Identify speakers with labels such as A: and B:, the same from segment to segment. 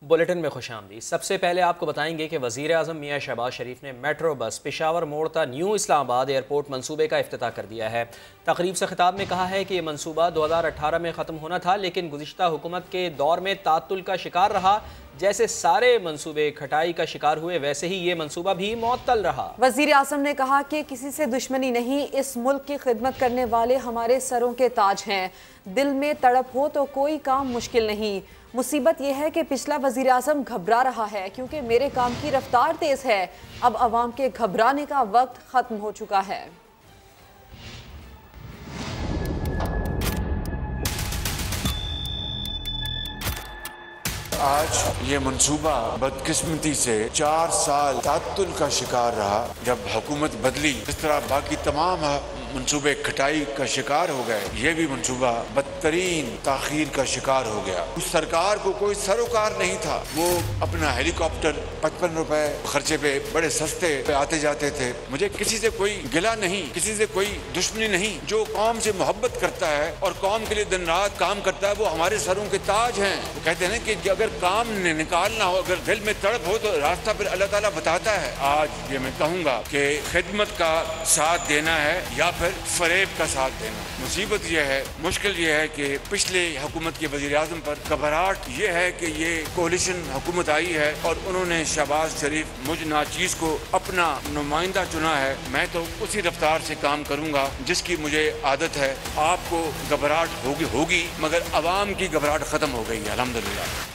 A: Bulletin में खुशामदीद। सबसे पहले आपको बताएंगे कि वज़ीर आज़म मियाँ शहबाज शरीफ ने मेट्रो बस पेशावर मोड़ता न्यू इस्लामाबाद एयरपोर्ट मनसूबे का इफ्तिताह कर दिया है। तकरीब से खिताब में कहा है कि यह मनसूबा 2018 में ख़त्म होना था, लेकिन गुज़िश्ता हुकूमत के दौर में तातुल का शिकार रहा। जैसे सारे मनसूबे खटाई का शिकार हुए, वैसे ही ये मनसूबा भी मुअत्तल रहा।
B: वज़ीर आज़म ने कहा कि किसी से दुश्मनी नहीं, इस मुल्क की खिदमत करने वाले हमारे सरों के ताज हैं। दिल में तड़प हो तो कोई काम मुश्किल नहीं। मुसीबत यह है कि पिछला वज़ीर आज़म घबरा रहा है क्योंकि मेरे काम की रफ्तार तेज़ है। अब अवाम के घबराने का वक्त ख़त्म हो चुका है।
C: आज ये मंसूबा बदकिस्मती से 4 साल तातुल का शिकार रहा। जब हुकूमत बदली, इस तरह बाकी तमाम मंसूबे खटाई का शिकार हो गए, ये भी मंसूबा बदतरीन ताखीर का शिकार हो गया। उस सरकार को कोई सरोकार नहीं था। वो अपना हेलीकॉप्टर 55 रुपए खर्चे पे बड़े सस्ते पे आते जाते थे। मुझे किसी से कोई गिला नहीं, किसी से कोई दुश्मनी नहीं। जो कौम से मोहब्बत करता है और कौम के लिए दिन रात काम करता है, वो हमारे सरों के ताज हैं। वो कहते हैं कि अगर काम निकालना हो, अगर दिल में तड़प हो, तो रास्ता फिर अल्लाह ताला बताता है। आज ये मैं कहूँगा कि खिदमत का साथ देना है या फिर फरेब का साथ देना। मुसीबत यह है, मुश्किल यह है कि पिछले हुकूमत के वज़ीर आज़म पर घबराहट यह है कि ये कोलिशन हुकूमत आई है और उन्होंने शहबाज शरीफ मुझ नाचीज़ को अपना नुमाइंदा चुना है। मैं तो उसी रफ्तार से काम करूँगा जिसकी मुझे आदत है। आपको घबराहट होगी मगर अवाम की घबराहट ख़त्म हो गई है, अल्हम्दुलिल्लाह।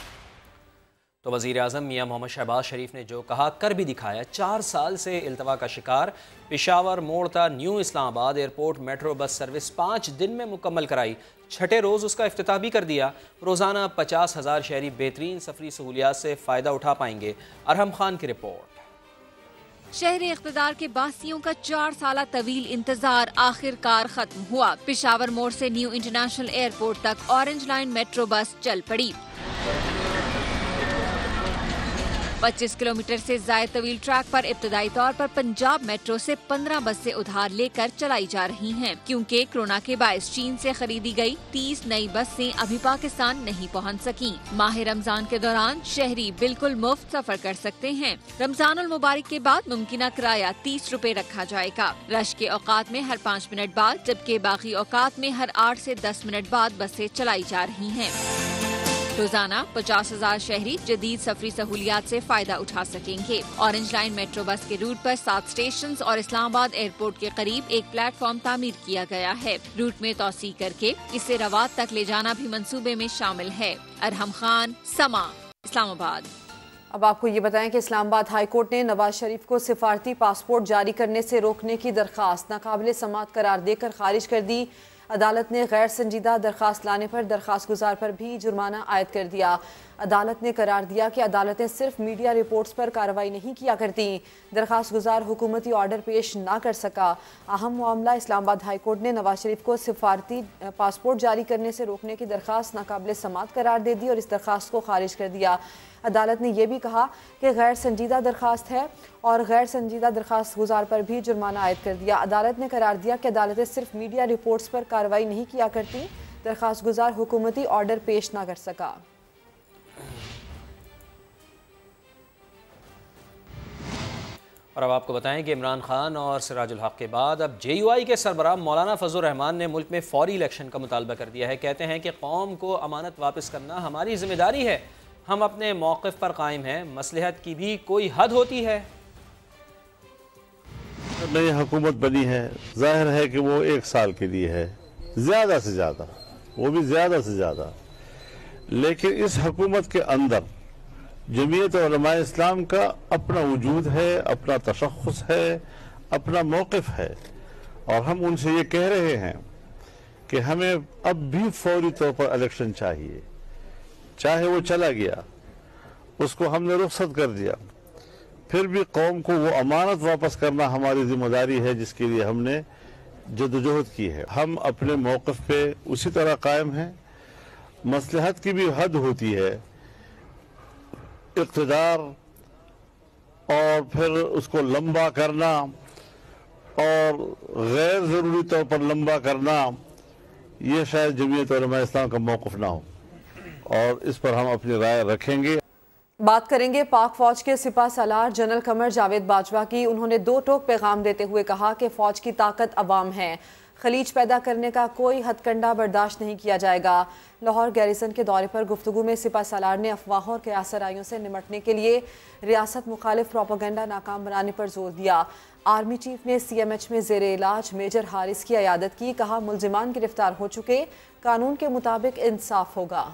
A: तो वज़ीर आज़म मियाँ मोहम्मद शहबाज शरीफ ने जो कहा कर भी दिखाया। 4 साल से इल्तवा का शिकार पेशावर मोड़ता new Islamabad airport metro bus service 5 दिन में मुकम्मल कराई। छठे रोज़ उसका इफ्तिताह भी कर दिया। रोज़ाना 50,000 शहरी बेहतरीन सफरी सहूलियात से फ़ायदा उठा पाएंगे। अरहम खान की रिपोर्ट।
D: शहरी इख्तिदार के बासियों का 4 साल तवील इंतजार आखिरकार खत्म हुआ। पेशावर मोड़ से न्यू इंटरनेशनल एयरपोर्ट तक ऑरेंज लाइन मेट्रो बस चल पड़ी। 25 किलोमीटर से ज़ायद तवील ट्रैक पर इब्तदाई तौर पर पंजाब मेट्रो से 15 बसें उधार लेकर चलाई जा रही हैं, क्योंकि कोरोना के बायस चीन से खरीदी गई 30 नई बसें अभी पाकिस्तान नहीं पहुंच सकी। माह रमजान के दौरान शहरी बिल्कुल मुफ्त सफर कर सकते हैं। रमजानुल मुबारक के बाद मुमकिना किराया 30 रुपए रखा जाएगा। रश के औकात में हर 5 मिनट बाद, जबकि बाकी औकात में हर 8 से 10 मिनट बाद बसें चलाई जा रही हैं। रोजाना 50,000 शहरी जदीद सफरी सहूलियात से फायदा उठा सकेंगे। ऑरेंज लाइन मेट्रो बस के रूट पर 7 स्टेशन और इस्लामाबाद एयरपोर्ट के करीब एक प्लेटफॉर्म तामीर किया गया है। रूट में तौसी करके इसे रवात तक ले जाना भी मंसूबे में शामिल है। अरहम खान, समा, इस्लामाबाद।
B: अब आपको ये बताएं कि इस्लामाबाद हाई कोर्ट ने नवाज शरीफ को सिफारती पासपोर्ट जारी करने से रोकने की दरख्वास्त नाकाबिल समाअत करार देकर खारिज कर दी। अदालत ने गैर संजीदा दरख्वास्त लाने पर दरख्वास्त गुजार पर भी जुर्माना आयद कर दिया। अदालत ने करार दिया कि अदालतें सिर्फ मीडिया रिपोर्ट्स पर कार्रवाई नहीं किया करती। दरख्वास्त गुजार हुकूमती ऑर्डर पेश ना कर सका। अहम मामला इस्लामाबाद हाई कोर्ट ने नवाज शरीफ को सिफारती पासपोर्ट जारी करने से रोकने की दरख्वास्त नाकाबिल समाअत करार दे दी और इस दरख्वास्त को खारिज कर दिया। अदालत ने यह भी कहा कि गैर संजीदा दरख्वास्त है और गैर संजीदा दरख्वास्त गुजार पर भी जुर्माना आयद कर दिया। अदालत ने करार दिया कि अदालतें सिर्फ मीडिया रिपोर्ट्स पर कार्रवाई नहीं किया करती। दरख्वास्त गुजार हुकूमती ऑर्डर पेश ना कर सका।
A: और अब आपको बताएं कि इमरान खान और सिराजुल हक के बाद अब JUI के सरबराह मौलाना फजल रहमान ने मुल्क में फौरी इलेक्शन का मुतालबा कर दिया है। कहते हैं कि कौम को अमानत वापस करना हमारी जिम्मेदारी है। हम अपने मौक़िफ़ पर कायम हैं। मसलहत की भी कोई हद होती है।
E: नई हुकूमत बनी है, जाहिर है कि वो 1 साल के लिए है, ज़्यादा से ज़्यादा, वो भी ज़्यादा से ज़्यादा। लेकिन इस हुकूमत के अंदर जमीयत उलमा इस्लाम का अपना वजूद है, अपना तशख़्ख़ुस है, अपना मौक़िफ़ है। और हम उनसे ये कह रहे हैं कि हमें अब भी फौरी तौर पर इलेक्शन चाहिए। चाहे वो चला गया, उसको हमने रुख्सत कर दिया, फिर भी कौम को वो अमानत वापस करना हमारी जिम्मेदारी है जिसके लिए हमने जद्दोजहद की है। हम अपने मौक़िफ़ पे उसी तरह कायम हैं। मसलहत की भी हद होती है। इक़्तिदार और फिर उसको लंबा करना और गैर ज़रूरी तौर पर लंबा करना, ये शायद जमीयत उलमा इस्लाम का मौक़िफ़ ना हो और इस पर हम अपनी राय रखेंगे।
B: बात करेंगे पाक फौज के सिपा सालार जनरल कमर जावेद बाजवा की। उन्होंने दो टोक पैगाम देते हुए कहा कि फौज की ताकत अवाम है, खलीज पैदा करने का कोई हथकंडा बर्दाश्त नहीं किया जाएगा। लाहौर गैरिसन के दौरे पर गुफ्तगू में सिपा सालार ने अफवाहों और कयासराइयों से निमटने के लिए रियासत मुखालिफ प्रोपेगेंडा नाकाम बनाने पर जोर दिया। आर्मी चीफ ने CMH में जेर इलाज मेजर हारिस की अयादत की। कहा मुलजिमान गिरफ्तार हो चुके, कानून के मुताबिक इंसाफ होगा।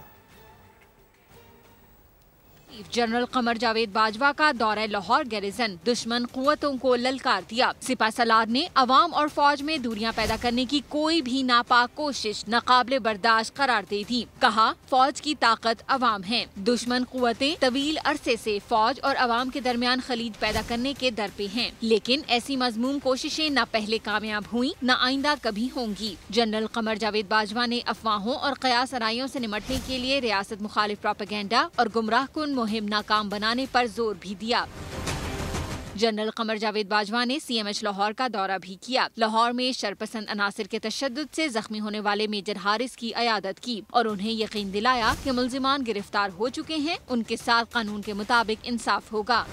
D: जनरल कमर जावेद बाजवा का दौरा लाहौर गैरिसन दुश्मन कुव्वतों को ललकार दिया। सिपा सलार ने अवाम और फौज में दूरियां पैदा करने की कोई भी नापाक कोशिश नाकाबिले बर्दाश्त करार दे दी। कहा फौज की ताकत अवाम है, दुश्मन कुव्वतें तवील अरसे से फौज और अवाम के दरमियान खलीज पैदा करने के दर पे हैं, लेकिन ऐसी मजमूम कोशिशें न पहले कामयाब हुई न आइंदा कभी होंगी। जनरल कमर जावेद बाजवा ने अफवाहों और कयासराइयों से निमटने के लिए रियासत मुखालिफ प्रोपेगेंडा और गुमराह कुन मुहिम नाकाम बनाने पर जोर भी दिया। जनरल कमर जावेद बाजवा ने CMH लाहौर का दौरा भी किया। लाहौर में शरपसंद अनासिर के तशद्दुद से जख्मी होने वाले मेजर हारिस की अयादत की और उन्हें यकीन दिलाया कि मुलजिमान गिरफ्तार हो चुके हैं, उनके साथ कानून के मुताबिक इंसाफ होगा।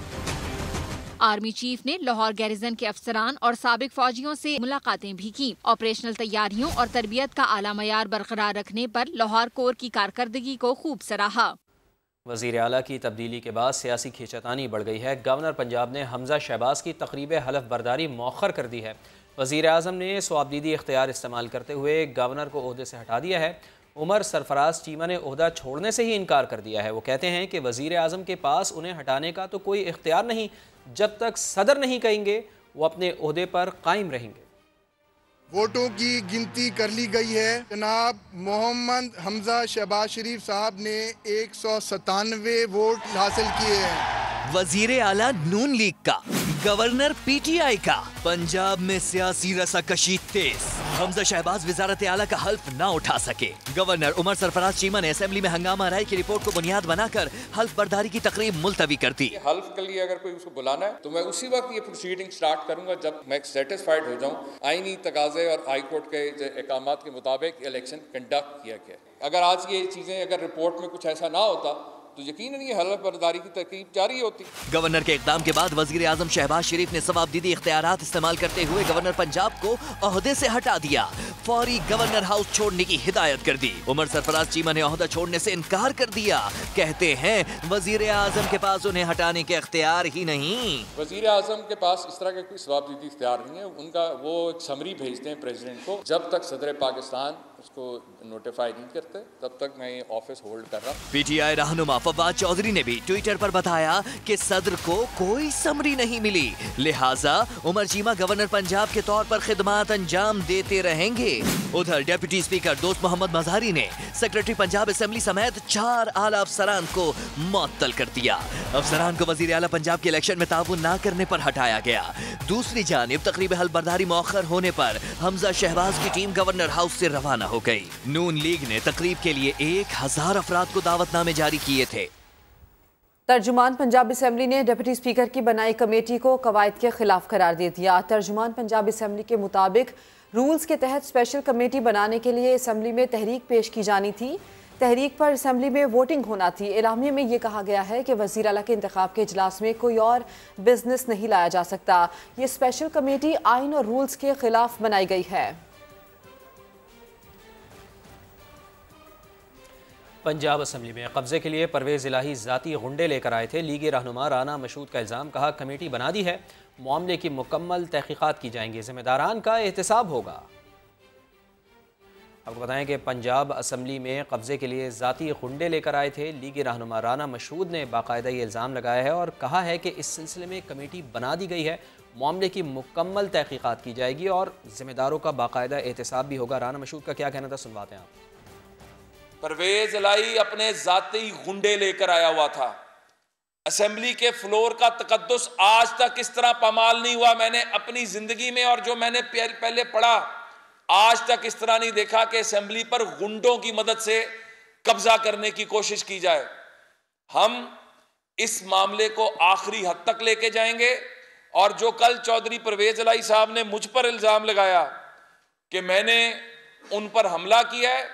D: आर्मी चीफ ने लाहौर गैरिसन के अफसरान और साबिक फौजियों से मुलाकातें भी की। ऑपरेशनल तैयारियों और तरबियत का आला मयार बरकरार रखने पर लाहौर कोर की कारकर्दगी को खूब सराहा।
A: वज़ीर आला की तब्दीली के बाद सियासी खींचातानी बढ़ गई है। गवर्नर पंजाब ने हमजा शहबाज की तकरीब हलफ बर्दारी मौखर कर दी है। वज़ीर आज़म ने स्वाबदीदी इख्तियार इस्तेमाल करते हुए गवर्नर को ओहदे से हटा दिया है। उमर सरफराज चीमा ने ओहदा छोड़ने से ही इनकार कर दिया है। वो कहते हैं कि वज़ीर आज़म के पास उन्हें हटाने का तो कोई इख्तियार नहीं, जब तक सदर नहीं कहेंगे वो अपने ओहदे पर कायम रहेंगे।
F: वोटों की गिनती कर ली गई है। जनाब मोहम्मद हमजा शहबाज शरीफ साहब ने 197 वोट हासिल किए हैं।
G: वजीर आला नून लीग का, गवर्नर PTI का, पंजाब में सियासी रसाकशी तेज। हमजा शहबाज वजारत आला का हल्फ ना उठा सके। गवर्नर उमर सरफराज चीमा ने असेंबली में हंगामा राय की रिपोर्ट को बुनियाद बनाकर हल्फ बर्दारी की तकरीब मुलतवी कर दी।
H: हल्फ के लिए अगर कोई उसको बुलाना है तो मैं उसी वक्त ये प्रोसीडिंग स्टार्ट करूंगा जब मैं सेटिस्फाइड हो जाऊं आईनी तकाजे और हाई कोर्ट के अहकामात के मुताबिक इलेक्शन कंडक्ट किया गया। अगर आज ये चीजें अगर रिपोर्ट में कुछ ऐसा ना होता तो यकीनन ये हल्फ बर्दारी की तरकीब जारी होती।
G: गवर्नर के इकदाम के बाद वजीर आजम शहबाज शरीफ ने सवाबदीदी इख्तियारात इस्तेमाल करते हुए गवर्नर पंजाब को ओहदे से हटा दिया। फौरी गवर्नर हाउस छोड़ने की हिदायत कर दी। उमर सरफराज चीमा ने ओहदा छोड़ने से इनकार कर दिया। कहते हैं वजीर आजम के पास उन्हें हटाने के इख्तियार ही नहीं।
H: वजीर आजम के पास इस तरह का कोई सवाबदीदी इख्तियार नहीं है। उनका वो एक समरी भेजते हैं प्रेसिडेंट को, जब तक सदर पाकिस्तान उसको नोटिफाई नहीं करते तब तक मैं ये ऑफिस होल्ड कर रहा हूँ।
G: PTI रहनुमा फवाद चौधरी ने भी ट्विटर पर बताया कि सदर को कोई समरी नहीं मिली, लिहाजा उमर चीमा गवर्नर पंजाब के तौर पर खिदमात अंजाम देते रहेंगे। उधर डिप्टी स्पीकर दोस्त मोहम्मद मजहरी ने सेक्रेटरी पंजाब असेंबली समेत 4 आला अफसरान को मुअत्तल कर दिया। अफसरान को वजीर आला पंजाब के इलेक्शन में ताउन न करने पर हटाया गया। दूसरी जानिब तकरीब हल्फ बर्दारी मौखर होने पर हमजा शहबाज की टीम गवर्नर हाउस से रवाना हो गई। नून लीग ने तकरीब के लिए 1000 अफराद को दावतनामे जारी किए थे।
B: तर्जुमान पंजाब असेंबली ने डिप्टी स्पीकर की बनाई कमेटी को कवायद के खिलाफ करार दे दिया। तर्जुमान पंजाब असेंबली के मुताबिक रूल्स के तहत स्पेशल कमेटी बनाने के लिए असेंबली में तहरीक पेश की जानी थी। तहरीक पर असेंबली में वोटिंग होना थी। एलामिया में ये कहा गया है कि वज़ीर आला के इंतखाब के इजलास में कोई और बिजनेस नहीं लाया जा सकता। ये स्पेशल कमेटी आइन और रूल्स के खिलाफ बनाई गई है।
A: पंजाब असेंबली में कब्जे के लिए परवेज़ इलाही ज़ाती गुंडे लेकर आए थे। लीग रहनुमा राना मशहूद का इल्ज़ाम, कहा कमेटी बना दी है, मामले की मुकम्मल तहकीकात की जाएंगी, जिम्मेदारान का एहतसाब होगा। आपको बताएं कि पंजाब असेंबली में कब्जे के लिए ज़ाती गुंडे लेकर आए थे। लीग रहनुमा राना मशहूद ने बाकायदा ये इल्ज़ाम लगाया है और कहा है कि इस सिलसिले में कमेटी बना दी गई है, मामले की मुकम्मल तहकीकात की जाएगी और जिम्मेदारों का बाकायदा एहतसाब भी होगा। राना मशहूद का क्या कहना था, सुनवाते हैं आप।
I: परवेज इलाही अपने जाती गुंडे लेकर आया हुआ था। असेंबली के फ्लोर का तकद्दुस आज तक इस तरह पामाल नहीं हुआ मैंने अपनी जिंदगी में, और जो मैंने पहले पढ़ा आज तक इस तरह नहीं देखा कि असेंबली पर गुंडों की मदद से कब्जा करने की कोशिश की जाए। हम इस मामले को आखिरी हद तक लेके जाएंगे और जो कल चौधरी परवेज इलाही साहब ने मुझ पर इल्जाम लगाया कि मैंने उन पर हमला किया है,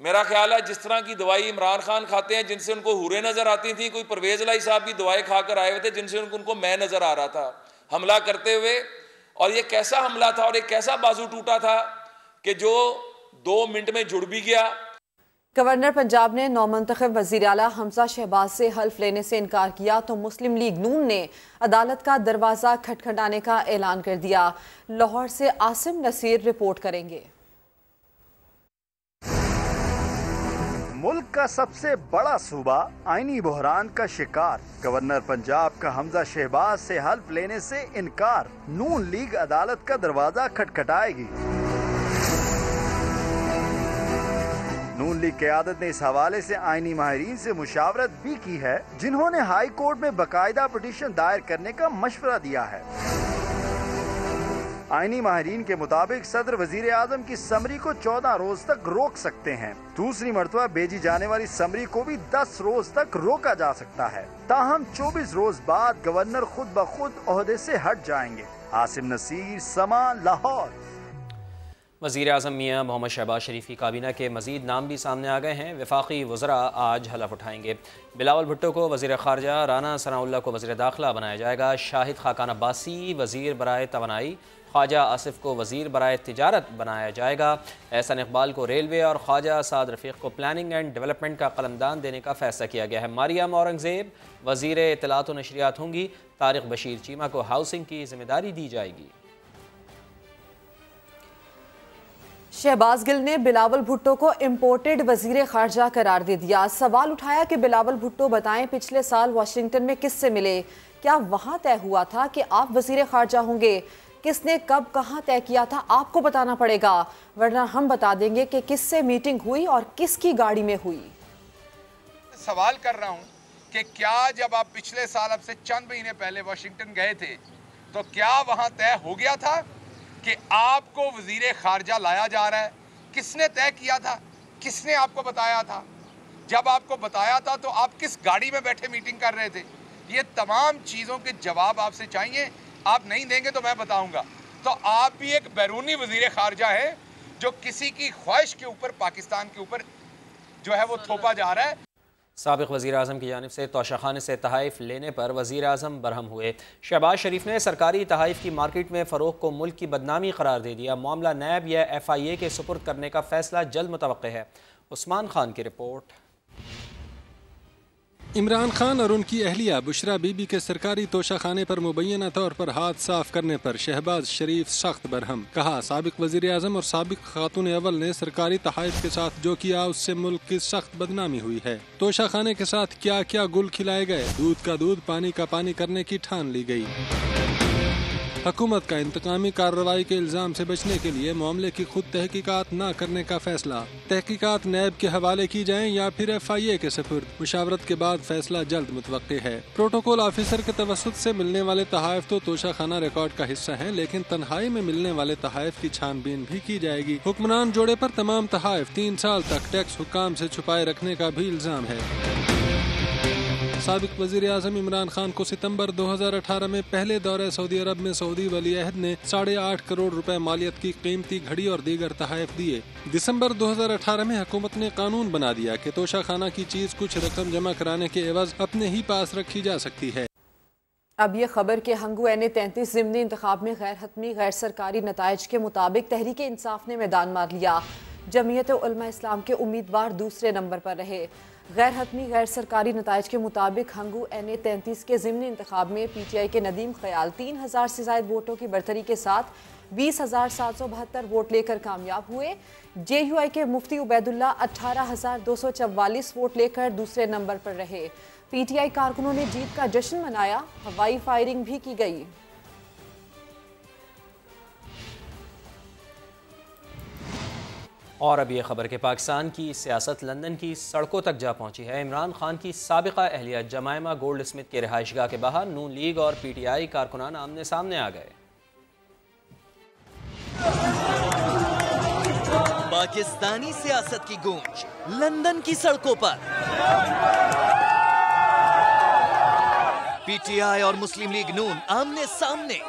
I: मेरा ख्याल है जिस तरह की दवाई इमरान खान खाते हैं, जिनसे उनको हुरे नजर आती थी, कोई परवेज इलाही साहब की दवाई खाकर आए हुए थे जिनसे उनको मैं नजर आ रहा था हमला करते हुए। और ये कैसा हमला था और एक कैसा बाजू टूटा था कि जो 2 मिनट में जुड़ भी गया।
B: गवर्नर पंजाब ने नौमंतखब वज़ीर आला हमजा शहबाज से हल्फ लेने से इनकार किया तो मुस्लिम लीग नून ने अदालत का दरवाजा खटखटाने का ऐलान कर दिया। लाहौर से आसिम नसीर रिपोर्ट करेंगे।
J: मुल्क का सबसे बड़ा सूबा आईनी बहरान का शिकार, गवर्नर पंजाब का हमजा शहबाज से हल्फ लेने से इनकार, नून लीग अदालत का दरवाजा खटखटाएगी। नून लीग क़यादत ने इस हवाले से आईनी माहिरीन से मुशावरत भी की है, जिन्होंने हाई कोर्ट में बाकायदा पिटीशन दायर करने का मशवरा दिया है। आईनी माहिरीन के मुताबिक सदर वजीर आजम की समरी को 14 रोज तक रोक सकते हैं। दूसरी मरतबा भेजी जाने वाली समरी को भी 10 रोज तक रोका जा सकता है। ताहम 24 रोज बाद गवर्नर खुद ब खुद ओहदे से हट जाएंगे। आसिम नसीर, समा, लाहौर।
A: वज़ीर आज़म मियाँ मोहम्मद शहबाज शरीफ की काबीना के मज़ीद नाम भी सामने आ गए हैं। वफाकी वज़रा आज हलफ उठाएंगे। बिलावल भुट्टो को वज़ीर ख़ारजा, राना सनाउल्लाह को वज़ीर दाखिला बनाया जाएगा। शाहिद खाकान अब्बासी वज़ीर बराए तवानाई, ख्वाजा आसिफ को वज़ीर बराए तिजारत बनाया जाएगा। एहसन इकबाल को रेलवे और ख्वाजा साद रफ़ीक को प्लानिंग एंड डेवलपमेंट का कलमदान देने का फ़ैसला किया गया है। मारियम औरंगज़ेब वज़ीर इत्तलात व नशरियात होंगी। तारिक बशीर चीमा को हाउसिंग की जिम्मेदारी दी जाएगी।
B: शहबाज गिल ने बिलावल भुट्टो को इम्पोर्टेड वजीर खारजा करार दे दिया। सवाल उठाया कि बिलावल भुट्टो बताएं पिछले साल वाशिंगटन में किससे मिले, क्या वहां तय हुआ था कि आप वजीर खारजा होंगे, किसने कब कहां तय किया था आपको बताना पड़ेगा, वरना हम बता देंगे कि किससे मीटिंग हुई और किसकी गाड़ी में हुई।
K: सवाल कर रहा हूं कि क्या जब आप पिछले साल अब से चंद महीने पहले वाशिंगटन गए थे तो क्या वहां तय हो गया था कि आपको वजीर खारजा लाया जा रहा है? किसने तय किया था, किसने आपको बताया था? जब आपको बताया था तो आप किस गाड़ी में बैठे मीटिंग कर रहे थे? ये तमाम चीज़ों के जवाब आपसे चाहिए। आप नहीं देंगे तो मैं बताऊंगा। तो आप भी एक बैरूनी वजीर खारजा है जो किसी की ख्वाहिश के ऊपर पाकिस्तान के ऊपर जो है वो थोपा जा रहा है।
A: साबिक़ वज़ीर आज़म की जानिब से तोशाखाने से तहाइफ लेने पर वज़ीर आज़म बरहम हुए। शहबाज शरीफ ने सरकारी तहाइफ की मार्केट में फ़रोग़ को मुल्क की बदनामी करार दे दिया। मामला नैब या FIA के सुपुर्द करने का फ़ैसला जल्द मुतवक्किल है। उस्मान खान की रिपोर्ट।
L: इमरान खान और उनकी अहलिया बुशरा बीबी के सरकारी तोशाखाने पर मुबैना तौर पर हाथ साफ करने पर शहबाज शरीफ सख्त बरहम। कहा, साबिक़ वज़ीर आज़म और साबिक़ खातून अव्वल ने सरकारी तहाइफ के साथ जो किया उससे मुल्क की सख्त बदनामी हुई है। तोशाखाने के साथ क्या क्या गुल खिलाए गए, दूध का दूध पानी का पानी करने की ठान ली गई। हुकूमत का इंतकामी कार्रवाई के इल्जाम से बचने के लिए मामले की खुद तहकीकात न करने का फैसला। तहकीकात नैब के हवाले की जाएं या फिर FIA के सपुर्द। मुशावरत के बाद फैसला जल्द मुतवक्किल है। प्रोटोकॉल ऑफिसर के तवस्सुत से मिलने वाले तहाइफ तो तोशाखाना रिकॉर्ड का हिस्सा हैं, लेकिन तन्हाई में मिलने वाले तहाइफ की छानबीन भी की जाएगी। हुक्मरान जोड़े पर तमाम तहाइफ 3 साल तक टैक्स हुकाम से छुपाए रखने का भी इल्जाम है। साबिक़ वज़ीर आज़म इमरान खान को सितंबर 2018 में पहले दौरे सऊदी अरब में सऊदी वली अहद ने 8.5 करोड़ रुपए मालियत की कीमती घड़ी और दीगर तहाइफ दिए। दिसंबर 2018 में हुकूमत ने कानून बना दिया कि तोशाखाना की चीज कुछ रकम जमा कराने के एवज अपने ही पास रखी जा सकती है।
B: अब ये खबर के हंगू एन 33 ज़िमनी इंतखाब में गैर हतमी गैर सरकारी नताइज के मुताबिक तहरीक इंसाफ ने मैदान मार लिया। जमीयत उलमा इस्लाम के उम्मीदवार दूसरे नंबर पर रहे। गैर हतमी गैर सरकारी नताइज के मुताबिक हंगू NA 33 के ज़िमनी इंतखाब में PTI के नदीम ख्याल 3000 से ज़ायद वोटों की बढ़तरी के साथ 20,772 वोट लेकर कामयाब हुए। JUI के मुफ्ती उबैदुल्ला 18,244 वोट लेकर दूसरे नंबर पर रहे। PTI कारकुनों ने जीत का जश्न मनाया, हवाई फायरिंग भी की गई।
A: और अब ये खबर के पाकिस्तान की सियासत लंदन की सड़कों तक जा पहुंची है। इमरान खान की साबिका अहलिया जमाइमा गोल्ड स्मिथ के रिहाइशगाह के बाहर नून लीग और PTI कारकुनान आमने सामने आ गए।
G: पाकिस्तानी सियासत की गूंज लंदन की सड़कों पर। PTI और मुस्लिम लीग नून आमने सामने।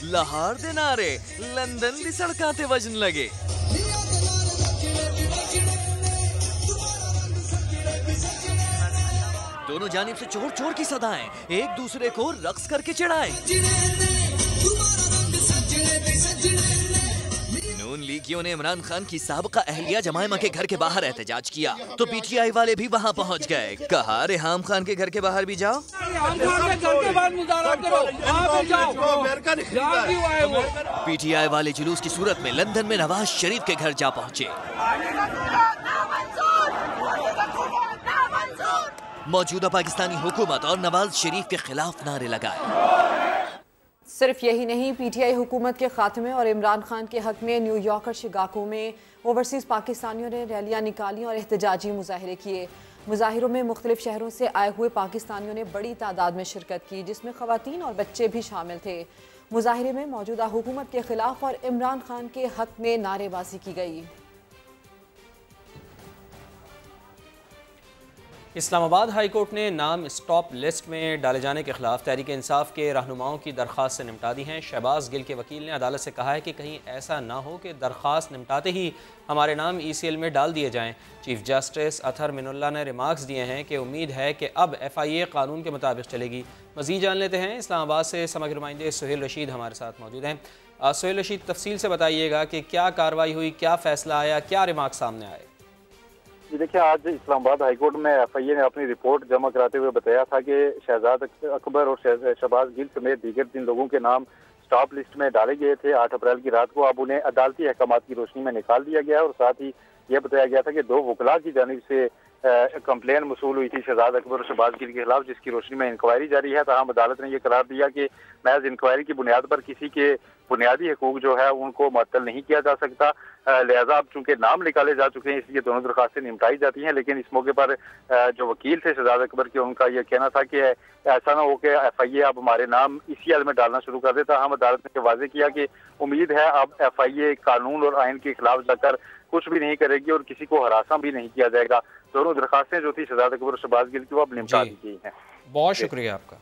G: लाहौर दे नारे लंदन दी सड़कां ते वजन लगे। दोनों जानिब से चोर चोर की सदाएं, एक दूसरे को रक्स करके चिढ़ाएं। नून लीगियों ने इमरान खान की साबका अहलिया जमाइमा के घर के बाहर एहतजाज किया तो पीटीआई वाले भी वहां पहुंच गए। कहा रेहाम खान के घर के बाहर भी जाओ। पीटीआई वाले जुलूस की सूरत में लंदन में नवाज शरीफ के घर जा पहुंचे। मौजूदा पाकिस्तानी हुकूमत और नवाज शरीफ के खिलाफ नारे लगाए।
B: सिर्फ यही नहीं, पीटीआई हुकूमत के खात्मे और इमरान खान के हक में न्यूयॉर्क और शिकागो में ओवरसीज़ पाकिस्तानियों ने रैलियां निकाली और एहतजाजी मुजाहरे किए। मुजाहिरों में मुख्तलिफ शहरों से आए हुए पाकिस्तानियों ने बड़ी तादाद में शिरकत की, जिसमें ख़वातीन और बच्चे भी शामिल थे। मुजाहिरे में मौजूदा हुकूमत के खिलाफ और इमरान खान के हक में नारेबाजी की गई।
A: इस्लामाबाद हाई कोर्ट ने नाम स्टॉप लिस्ट में डाले जाने के खिलाफ तहरीक इंसाफ के रहनुमाओं की दरख्वास्त से निपटा दी हैं। शहबाज गिल के वकील ने अदालत से कहा है कि कहीं ऐसा ना हो कि दरख्वास्त निपटाते ही हमारे नाम ECL में डाल दिए जाएं। चीफ जस्टिस अतहर मिनुल्लाह ने रिमार्क्स दिए हैं कि उम्मीद है कि अब FIA कानून के मुताबिक चलेगी। मज़ीद जान लेते हैं, इस्लामाबाद से समग्र नुमाइंदे सुहेल रशीद हमारे साथ मौजूद हैं। सुहेल रशीद, तफसील से बताइएगा कि क्या कार्रवाई हुई, क्या फ़ैसला आया, क्या रिमार्क्स सामने आए?
M: जी देखिए, आज इस्लामाबाद हाईकोर्ट में FIA ने अपनी रिपोर्ट जमा कराते हुए बताया था कि शहजाद अकबर और शहबाज गिल समेत दीगर 3 लोगों के नाम स्टॉप लिस्ट में डाले गए थे। 8 अप्रैल की रात को अब उन्हें अदालती अहकामात की रोशनी में निकाल दिया गया और साथ ही यह बताया गया था कि 2 वकला की जानिब से कंप्लेन मसूल हुई थी शहजाद अकबर और शहबाज गिल के खिलाफ, जिसकी रोशनी में इंक्वायरी जारी है। ताहम अदालत ने यह करार दिया कि महज इंक्वायरी की बुनियाद पर किसी के बुनियादी हकूक जो है उनको मुअत्तल नहीं किया जा सकता। लिहाजा अब चूंकि नाम निकाले जा चुके हैं, इसलिए दोनों दरखास्तें निपटाई जाती हैं। लेकिन इस मौके पर जो वकील थे शहजाद अकबर के, उनका यह कहना था कि ऐसा ना हो कि FIA अब हमारे नाम ECL में डालना शुरू कर देता। हम अदालत ने वाज़ेह किया कि उम्मीद है अब FIA कानून और आइन के खिलाफ जाकर कुछ भी नहीं करेगी और किसी को हरासा भी नहीं किया जाएगा। दोनों दरखास्तें जो थी शहजाद अकबर और शहबाज गिल की, वो अब निपटा दी गई हैं।
A: बहुत शुक्रिया आपका।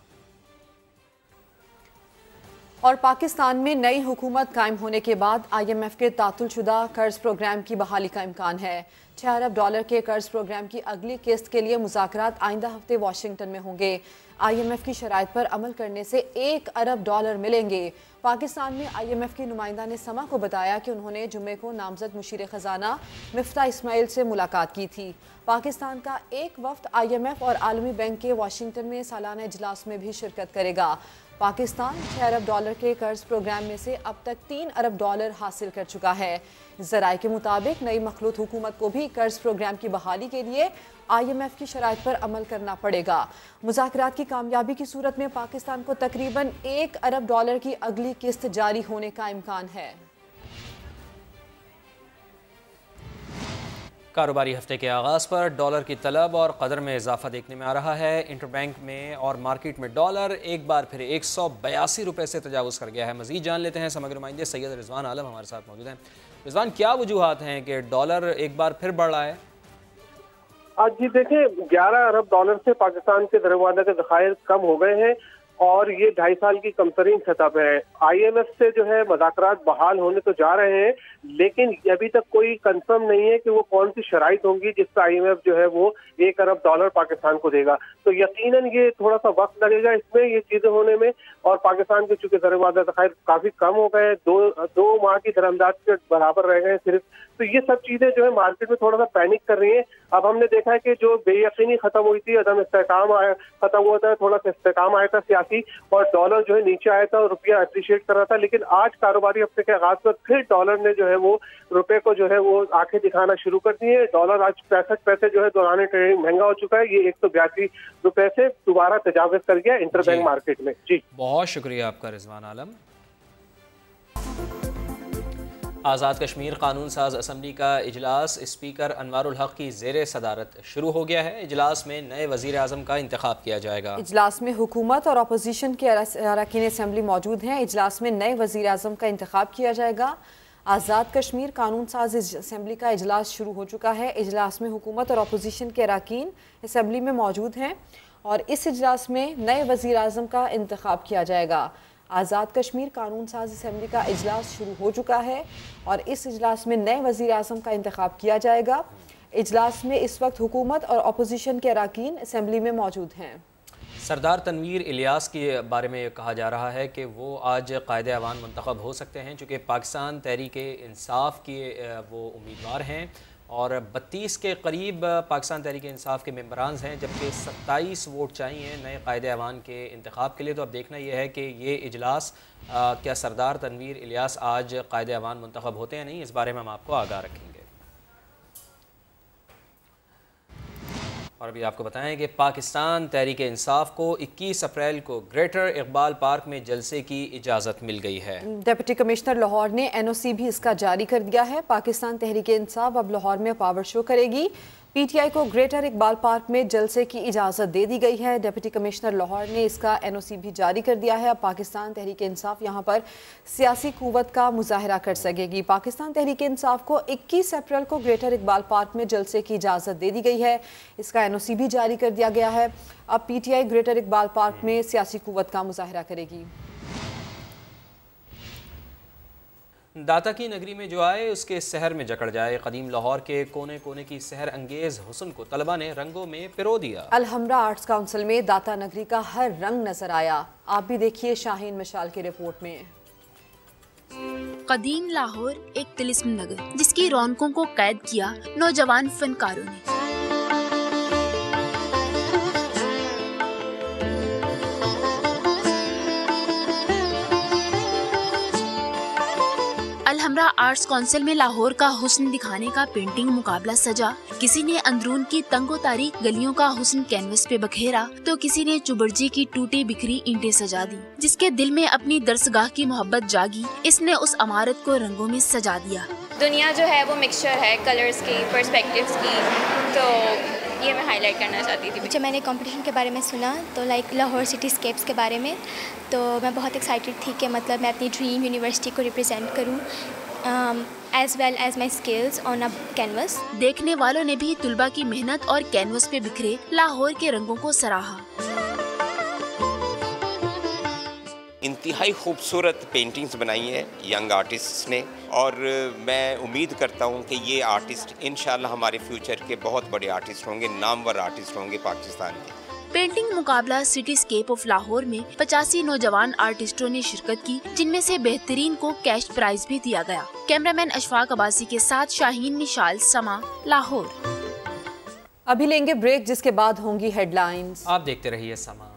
B: और पाकिस्तान में नई हुकूमत कायम होने के बाद IMF के तातुलशुदा कर्ज प्रोग्राम की बहाली का इम्कान है। $6 अरब के कर्ज प्रोग्राम की अगली किस्त के लिए मुज़ाकरात आइंदा हफ्ते वाशिंगटन में होंगे। IMF की शराइत पर अमल करने से $1 अरब मिलेंगे। पाकिस्तान में IMF की नुमाइंदा ने समा को बताया कि उन्होंने जुम्मे को नामजद मुशीर ख़जाना मिफ्ता इस्माइल से मुलाकात की थी। पाकिस्तान का एक वफ्द IMF और आलमी बैंक के वाशिंगटन में सालाना इजलास में भी शिरकत करेगा। पाकिस्तान $6 अरब के कर्ज प्रोग्राम में से अब तक $3 अरब हासिल कर चुका है। ज़राए के मुताबिक नई मखलूत हुकूमत को भी कर्ज प्रोग्राम की बहाली के लिए IMF की शराइत पर अमल करना पड़ेगा। मुज़ाकरात की कामयाबी की सूरत में पाकिस्तान को तकरीबन $1 अरब की अगली किस्त जारी होने का इम्कान है।
A: कारोबारी हफ्ते के आगाज़ पर डॉलर की तलब और कदर में इजाफा देखने में आ रहा है। इंटरबैंक में और मार्केट में डॉलर एक बार फिर 182 रुपये से तजावुज़ कर गया है। मज़ीद जान लेते हैं, समग्र नुमाइंदे सैयद रिजवान आलम हमारे साथ मौजूद हैं। रिजवान, क्या वजूहात हैं कि डॉलर एक बार फिर बढ़ रहा है?
N: आज जी देखें, $11 अरब से पाकिस्तान के दरवाजा के ज़खायर कम हो गए हैं और ये 2.5 साल की कमतरीन सतह पे है। IMF से जो है मुज़ाकरात बहाल होने तो जा रहे हैं, लेकिन अभी तक कोई कंफर्म नहीं है कि वो कौन सी शराइत होंगी जिस पर IMF जो है वो $1 अरब पाकिस्तान को देगा। तो यकीनन ये थोड़ा सा वक्त लगेगा इसमें ये चीजें होने में। और पाकिस्तान के चूंकि ज़र-ए-वादा ज़खायर काफी कम हो गए, दो माह की दरअंदाज के बराबर रह गए सिर्फ, तो ये सब चीजें जो है मार्केट में थोड़ा सा पैनिक कर रही है। अब हमने देखा है कि जो बेयकीनी खत्म हुई थी, अदम इस्तेहकाम खत्म हुआ था, थोड़ा सा इस्तेहकाम आया था सियासी, और डॉलर जो है नीचे आया था और रुपया अप्रिशिएट कर रहा था। लेकिन आज कारोबारी हफ्ते के आगाज पर फिर डॉलर ने जो है वो रुपए को जो है वो आंखें दिखाना शुरू कर दी है। डॉलर आज 65 पैसे जो है दौरान ट्रेडिंग महंगा हो चुका है। ये 182 रुपए से दोबारा तजावुज कर गया इंटरबैंक मार्केट में। जी
A: बहुत शुक्रिया आपका रिजवान आलम। आज़ाद कश्मीर कानून साज असम्बली का इजलास स्पीकर अनवारुल हक की ज़ेरे सदारत शुरू हो गया है। इजलास में नए वज़ीर आज़म का इंतखाब किया जाएगा। इजलास में हुकूमत और अपोजिशन के अरकान असम्बली मौजूद हैं। इजलास में नए वज़ीर आज़म का इंतखाब किया जाएगा। आज़ाद कश्मीर कानून साज असम्बली का इजलास शुरू हो चुका है। इजलास में हुकूमत और अपोजिशन के अरकान असम्बली में मौजूद हैं और इस इजलास में नए वज़ीर आज़म का इंतखाब किया जाएगा।
B: आज़ाद कश्मीर कानून साज असम्बली का इजलास शुरू हो चुका है और इस इजलास में नए वज़ीर आज़म का इंतखाब किया जाएगा। इजलास में इस वक्त हुकूमत और अपोजिशन के अराकीन असम्बली में मौजूद हैं।
A: सरदार तनवीर इलियास के बारे में कहा जा रहा है कि वो आज कायदे अवान मुंतखब हो सकते हैं, चूँकि पाकिस्तान तहरीक इंसाफ के वो उम्मीदवार हैं और 32 के करीब पाकिस्तान तहरीक इंसाफ के मेंबरान हैं, जबकि 27 वोट चाहिए नए कायदे अवान के इंतखाब के लिए। तो अब देखना यह है कि ये इजलास क्या सरदार तनवीर इलियास आज कायदे अवान मुंतखब होते हैं नहीं, इस बारे में हम आपको आगाह रखेंगे। और अभी आपको बताएं कि पाकिस्तान तहरीक इंसाफ को 21 अप्रैल को ग्रेटर इकबाल पार्क में जलसे की इजाज़त मिल गई है।
B: डिप्टी कमिश्नर लाहौर ने NOC भी इसका जारी कर दिया है। पाकिस्तान तहरीक इंसाफ अब लाहौर में पावर शो करेगी। PTI को ग्रेटर इकबाल पार्क में जलसे की इजाज़त दे दी गई है। डिप्टी कमिश्नर लाहौर ने इसका NOC भी जारी कर दिया है। अब पाकिस्तान तहरीक इंसाफ यहाँ पर सियासी कुव्वत का मुजाहरा कर सकेगी। पाकिस्तान तहरीक इंसाफ को 21 अप्रैल को ग्रेटर इकबाल पार्क में जलसे की इजाज़त दे दी गई है। इसका NOC भी जारी कर दिया गया है। अब PTI ग्रेटर इकबाल पार्क में सियासी कुव्वत का मुजाहरा करेगी।
A: दाता की नगरी में जो आए उसके सहर में जकड़ जाए। कदीम लाहौर के कोने कोने की सहर अंगेज हुस्न को तलबा ने रंगों में पिरो दिया।
B: अलहमरा आर्ट्स काउंसिल में दाता नगरी का हर रंग नजर आया। आप भी देखिए शाहीन मशाल की रिपोर्ट में।
O: कदीम लाहौर एक तिलिस्म नगर जिसकी रौनकों को कैद किया नौजवान फनकारों ने। अलहमरा आर्ट्स काउंसिल में लाहौर का हुस्न दिखाने का पेंटिंग मुकाबला सजा। किसी ने अंदरून की तंगो तारीख गलियों का हुस्न कैनवस पे बखेरा तो किसी ने चुबरजी की टूटी बिखरी ईंटें सजा दी। जिसके दिल में अपनी दरसगाह की मोहब्बत जागी, इसने उस इमारत को रंगों में सजा दिया।
P: दुनिया जो है वो मिक्सचर है कलर्स की, पर्सपेक्टिव्स की, तो ये मैं हाईलाइट करना चाहती थी।
Q: जब मैंने कंपटीशन के बारे में सुना तो लाइक लाहौर सिटीस्केप्स के बारे में, तो मैं बहुत एक्साइटेड थी कि मतलब मैं अपनी ड्रीम यूनिवर्सिटी को रिप्रेजेंट करूं as well as my skills on a canvas.
O: देखने वालों ने भी तुलबा की मेहनत और कैनवस पे बिखरे लाहौर के रंगों को सराहा।
R: इंतहाई खूबसूरत पेंटिंग्स बनाई है यंग आर्टिस्ट्स ने, और मैं उम्मीद करता हूँ कि ये आर्टिस्ट इंशाल्लाह हमारे फ्यूचर के बहुत बड़े आर्टिस्ट होंगे, नामवर आर्टिस्ट होंगे पाकिस्तान के।
O: पेंटिंग मुकाबला सिटीस्केप ऑफ लाहौर में 85 नौजवान आर्टिस्टों ने शिरकत की, जिनमें से बेहतरीन को कैश प्राइज भी दिया गया। कैमरामैन अशफाक अब्बासी के साथ शाहीन निशाल, समा, लाहौर।
B: अभी लेंगे ब्रेक, जिसके बाद होंगी हेडलाइंस।
A: आप देखते रहिए समा।